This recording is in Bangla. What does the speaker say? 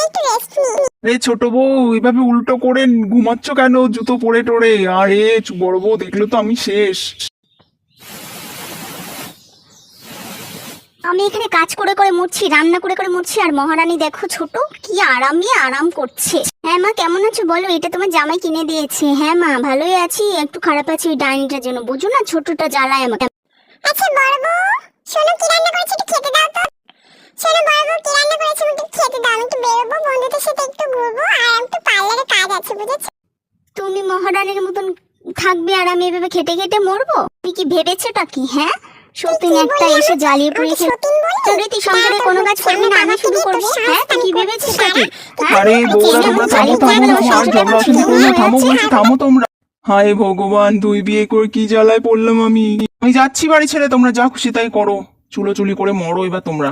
একটু রেস্ট নিই। রে ছোট বউ, এভাবে উল্টো করে ঘুমাচ্ছ কেন জুতো পরে টরে? আরে বড় বউ দেখলে তো আমি শেষ। আমি এখানে কাজ করে করে মরছি, রান্না করে করে মরছি, আর মহারানী দেখো ছোট কি আরামে আরাম করছে। হ্যাঁ মা, কেমন আছো বলো? এটা তোমার জামাই কিনে দিয়েছে। হ্যাঁ মা, ভালোই আছি, একটু খারাপ আছি ওই ডাইনিটার জন্য, বুঝো না, ছোটটা জ্বালায় আমাকে। আচ্ছা বড় বউ, শোনো কি রান্না করেছি একটু খেতে দাও তো। শোনো বড় বউ, কি রান্না করেছি একটু খেতে দাও, আমি একটু বেরোবো, বন্ধুদের সাথে একটু ঘুরবো, আর একটু পার্লারে কাজ আছে, বুঝেছো? তুমি মহারানীর মতন থাকবে আর আমি এভাবে খেটে খেটে মরবো? তুমি কি ভেবেছোটা কি? হ্যাঁ, সত্যি একটা এসে জ্বালিয়ে পুড়িয়েছে। তুই সংসারে কোনো কাজ করবি না, আমি শুরু করবো? হ্যাঁ, তুই কি ভেবেছিস নাকি? আরে বউরা তোমরা থামো থামো থামো, আর ঝগড়া শুরু করো না, থামো বলছি, থামো তোমরা। হায় ভগবান, তুই বিয়ে করে কি জ্বালায় পড়লাম আমি। আমি যাচ্ছি বাড়ি ছেড়ে, তোমরা যা খুশি তাই করো, চুলোচুলি করে মরো এবার তোমরা।